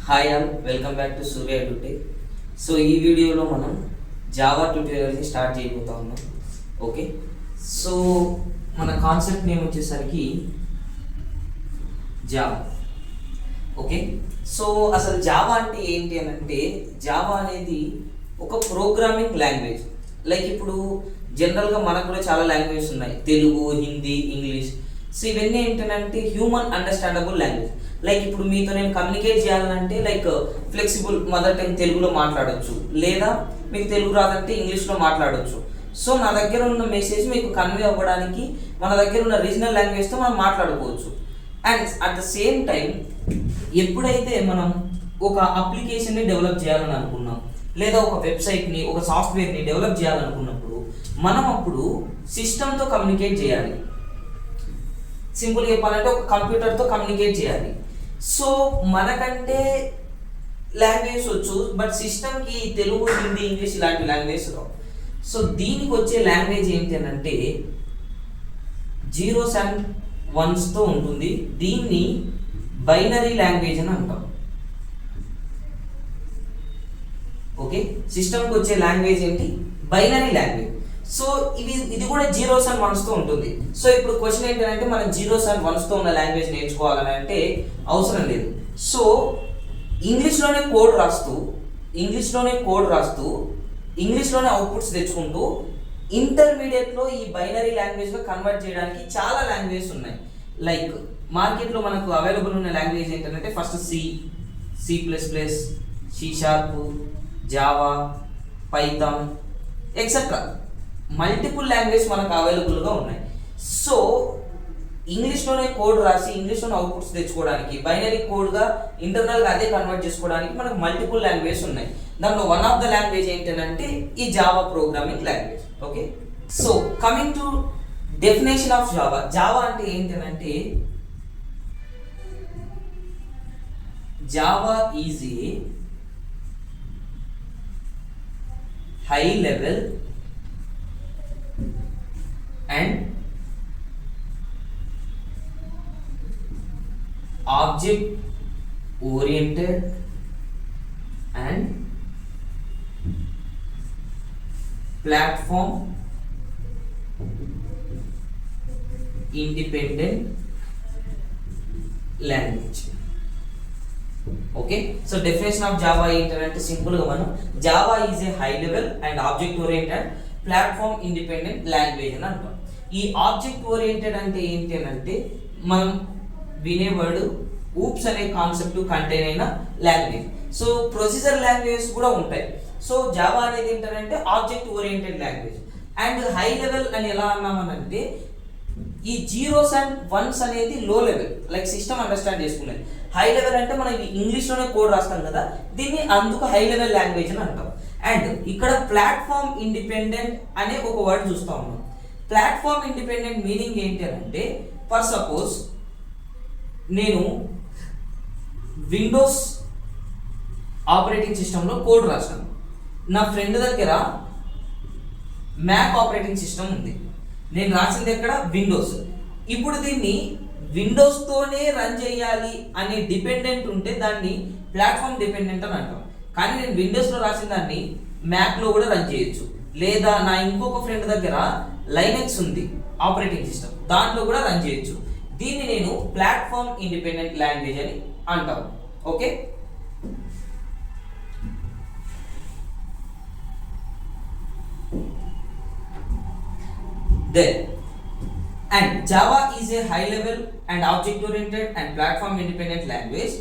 Hi all, welcome back to Surya Tutech. So ఈ వీడియోలో మనం జావా ట్యూటోరియల్ని స్టార్ట్ చేయబోతా ఉన్నాం. ఓకే, సో మన కాన్సెప్ట్ నేమ్ వచ్చేసరికి జావా. ఓకే, సో అసలు జావా అంటే ఏంటి అని అంటే, జావా అనేది ఒక ప్రోగ్రామింగ్ లాంగ్వేజ్. లైక్ ఇప్పుడు జనరల్గా మనకు కూడా చాలా లాంగ్వేజెస్ ఉన్నాయి, తెలుగు, హిందీ, ఇంగ్లీష్. సో ఇవన్నీ ఏంటంటే హ్యూమన్ అండర్స్టాండబుల్ లాంగ్వేజ్. లైక్ ఇప్పుడు మీతో నేను కమ్యూనికేట్ చేయాలంటే లైక్ ఫ్లెక్సిబుల్ మదర్ టంగ్ తెలుగులో మాట్లాడవచ్చు, లేదా మీకు తెలుగు రాదంటే ఇంగ్లీష్లో మాట్లాడవచ్చు. సో నా దగ్గర ఉన్న మెసేజ్ మీకు కన్వే అవ్వడానికి మన దగ్గర ఉన్న రీజనల్ లాంగ్వేజ్తో మనం మాట్లాడుకోవచ్చు. And at the same time ఎప్పుడైతే మనం ఒక అప్లికేషన్ని డెవలప్ చేయాలని అనుకున్నాం, లేదా ఒక వెబ్సైట్ని, ఒక సాఫ్ట్వేర్ని డెవలప్ చేయాలనుకున్నప్పుడు మనం అప్పుడు సిస్టమ్తో కమ్యూనికేట్ చేయాలి. సింపుల్గా చెప్పాలంటే ఒక కంప్యూటర్తో కమ్యూనికేట్ చేయాలి. సో మనకంటే లాంగ్వేజ్ వచ్చు, బట్ సిస్టమ్కి తెలుగు, హిందీ, ఇంగ్లీష్ ఇలాంటి లాంగ్వేజ్ రావు. సో దీనికి వచ్చే లాంగ్వేజ్ ఏంటి అని అంటే జీరోస్ అండ్ వన్స్తో ఉంటుంది. దీన్ని బైనరీ లాంగ్వేజ్ అని అంటాం. ఓకే, సిస్టమ్కి వచ్చే లాంగ్వేజ్ ఏంటి? Binary language. సో ఇది కూడా జీరోస్ అండ్ వన్స్తో ఉంటుంది. సో ఇప్పుడు క్వశ్చన్ ఏంటంటే మనం జీరోస్ అండ్ వన్స్తో ఉన్న లాంగ్వేజ్ నేర్చుకోవాలని అంటే అవసరం లేదు. సో ఇంగ్లీష్లోనే కోడ్ రాస్తూ ఇంగ్లీష్లోనే అవుట్పుట్స్ తెచ్చుకుంటూ ఇంటర్మీడియట్లో ఈ బైనరీ లాంగ్వేజ్గా కన్వర్ట్ చేయడానికి చాలా లాంగ్వేజెస్ ఉన్నాయి. లైక్ మార్కెట్లో మనకు అవైలబుల్ ఉన్న లాంగ్వేజ్ ఏంటంటే first C++, C#, Java, Python etcetera multiple language మనకు అవైలబుల్గా ఉన్నాయి. సో ఇంగ్లీష్లోనే కోడ్ రాసి ఇంగ్లీష్లోనే అవుట్పుట్స్ తెచ్చుకోవడానికి, బైనరీ కోడ్గా ఇంటర్నల్గా అదే కన్వర్ట్ చేసుకోవడానికి మనకు మల్టిపుల్ లాంగ్వేజ్ ఉన్నాయి. దాంట్లో వన్ ఆఫ్ ద లాంగ్వేజ్ ఏంటంటే ఈ Java programming language. Okay, so coming to definition of Java. Java అంటే ఏంటంటే Java is a high level and object oriented and platform independent language. Okay, so definition of Java ఏంటంటే సింపుల్గా మనం Java is a high level and object oriented platform independent language అని అంటాం. ఈ object oriented అంటే ఏంటి అని అంటే మనం వినే వర్డ్ ఊప్స్ అనే కాన్సెప్ట్ కంటైన్ అయిన లాంగ్వేజ్. సో ప్రొసీజర్ లాంగ్వేజెస్ కూడా ఉంటాయి. సో జావా అనేది ఏంటంటే object oriented language. And high level అని ఎలా అన్నామనంటే ఈ జీరోస్ అండ్ వన్స్ అనేది లో లెవెల్, లైక్ సిస్టమ్ అండర్స్టాండ్ చేసుకునేది. హై లెవెల్ అంటే మనం ఇంగ్లీష్లోనే కోడ్ రాస్తాం కదా, దీన్ని అందుకు హై లెవెల్ లాంగ్వేజ్ అని అంటాం. అండ్ ఇక్కడ ప్లాట్ఫామ్ ఇండిపెండెంట్ అనే ఒక వర్డ్ చూస్తూ ఉన్నాం. ప్లాట్ఫామ్ ఇండిపెండెంట్ మీనింగ్ ఏంటి అంటే, ఫర్ సపోజ్ నేను విండోస్ ఆపరేటింగ్ సిస్టంలో కోడ్ రాస్తాను, నా ఫ్రెండ్ దగ్గర మ్యాక్ ఆపరేటింగ్ సిస్టమ్ ఉంది, నేను రాసింది ఎక్కడ విండోస్. ఇప్పుడు దీన్ని విండోస్తోనే రన్ చేయాలి అనే డిపెండెంట్ ఉంటే దాన్ని ప్లాట్ఫామ్ డిపెండెంట్ అని అంటాం. కానీ నేను విండోస్లో రాసిన దాన్ని మ్యాక్లో కూడా రన్ చేయొచ్చు, లేదా నా ఇంకొక ఫ్రెండ్ దగ్గర లైనక్స్ ఉంది ఆపరేటింగ్ సిస్టమ్, దాంట్లో కూడా రన్ చేయొచ్చు. దీన్ని నేను ప్లాట్ఫామ్ ఇండిపెండెంట్ లాంగ్వేజ్ అని అంటాం. Okay, then and Java is a high level and object oriented and platform independent language,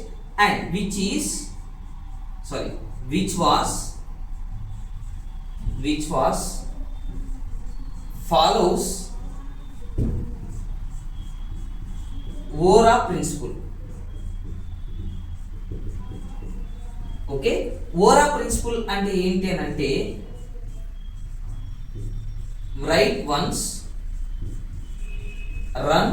and which was follows ORA principle. Okay, ORA principle అంటే ఏంటి అని అంటే write once, run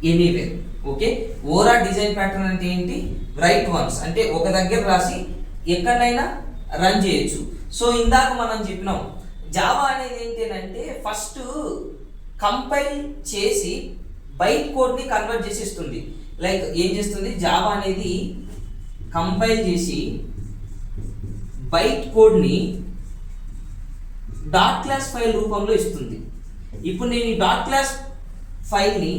anywhere. Okay, ఓరా design pattern అంటే ఏంటి? Right once అంటే ఒక దగ్గర రాసి ఎక్కడైనా రన్ చేయొచ్చు. సో ఇందాక మనం చెప్పినాం జావా అనేది ఏంటి అంటే ఫస్ట్ కంపైల్ చేసి బైట్ కోడ్ని కన్వర్ట్ చేసి ఇస్తుంది. లైక్ ఏం చేస్తుంది, జావా అనేది కంపైల్ చేసి బైట్ కోడ్ని డాట్ క్లాస్ ఫైల్ రూపంలో ఇస్తుంది. ఇప్పుడు నేను ఈ డాట్ క్లాస్ ఫైల్ని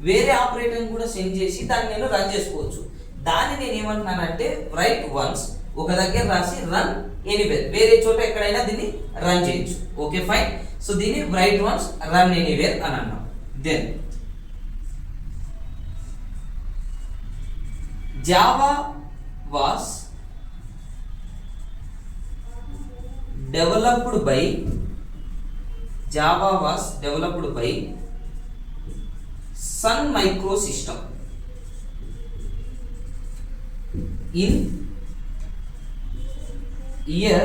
వేరే ఆపరేటర్ని కూడా సెండ్ చేసి దాన్ని నేను రన్ చేసుకోవచ్చు. దాన్ని నేను ఏమంటున్నానంటే రైట్ వన్స్, ఒక దగ్గర రాసి రన్ ఎనీవేర్, వేరే చోట ఎక్కడైనా దీన్ని రన్ చేయొచ్చు. Okay fine. సో దీన్ని రైట్ వన్స్ రన్ ఎనీవేర్ అని అన్నాం. Then Java was developed by Sun Microsystem in year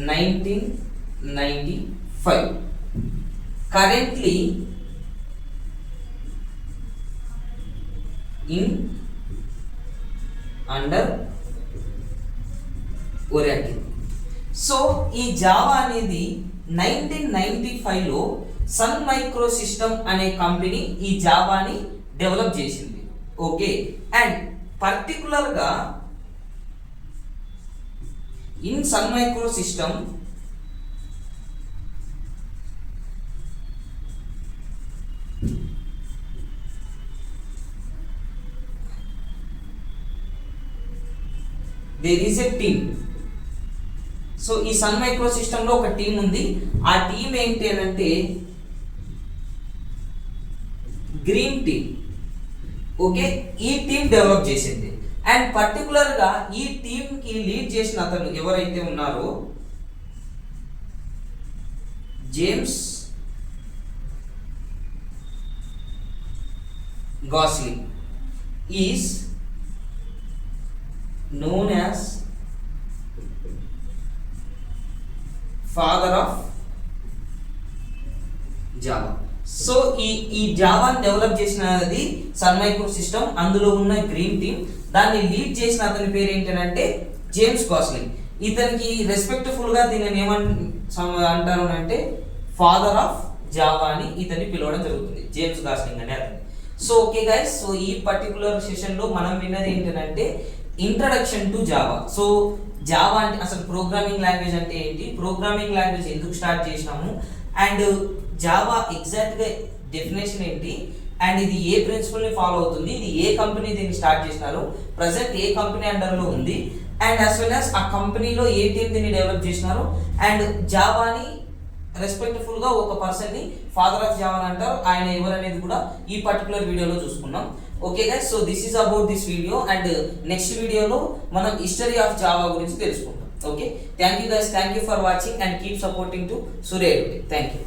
1995. Currently in under Oracle. So ఈ జావా అనేది 1995లో సన్ మైక్రో సిస్టమ్ అనే కంపెనీ ఈ జావాని డెవలప్ చేసింది. ఓకే, అండ్ పర్టికులర్గా in Sun Micro System there is a team. So ఈ Sun Micro సిస్టంలో ఒక టీం ఉంది. ఆ టీం ఏంటి అని అంటే గ్రీన్ టీమ్. ఓకే, ఈ టీం డెవలప్ చేసింది. అండ్ పర్టికులర్గా ఈ టీంకి లీడ్ చేసిన అతను ఎవరైతే ఉన్నారో James Gosling is known as father of Java. So ఈ జావాని డెవలప్ చేసినది సన్ మైక్రో సిస్టమ్, అందులో ఉన్న గ్రీన్ టీమ్. దాన్ని లీడ్ చేసిన అతని పేరు ఏంటంటే జేమ్స్ గాస్లింగ్. ఇతనికి రెస్పెక్ట్ఫుల్గా దీనిని అంటారు అంటే ఫాదర్ ఆఫ్ జావా అని ఇతన్ని పిలవడం జరుగుతుంది, జేమ్స్ గాస్లింగ్ అనే అతను. సో ఓకే గైస్, సో ఈ పర్టికులర్ సెషన్లో మనం విన్నది ఏంటంటే introduction to Java. So Java అంటే అసలు ప్రోగ్రామింగ్ లాంగ్వేజ్ అంటే ఏంటి, ప్రోగ్రామింగ్ లాంగ్వేజ్ ఎందుకు స్టార్ట్ చేసినాము, అండ్ జావా ఎగ్జాక్ట్గా డెఫినేషన్ ఏంటి, అండ్ ఇది ఏ ప్రిన్సిపల్ని ఫాలో అవుతుంది, ఇది ఏ కంపెనీ దీన్ని స్టార్ట్ చేసినారు, ప్రజెంట్ ఏ కంపెనీ అండర్లో ఉంది, అండ్ అస్ వెల్ యాజ్ ఆ కంపెనీలో ఏ టీం దీన్ని డెవలప్ చేసినారు, అండ్ జావాని రెస్పెక్ట్ఫుల్గా ఒక పర్సన్ని ఫాదర్ ఆఫ్ జావా అంటారు. ఆయన ఎవరు అనేది కూడా ఈ పర్టికులర్ వీడియోలో చూసుకున్నాం. Okay guys, so this is about this video, and next వీడియోలో మనం హిస్టరీ ఆఫ్ జావా గురించి తెలుసుకుంటాం. Okay, thank you guys, thank you for watching and keep supporting to Surya edutech. Thank you.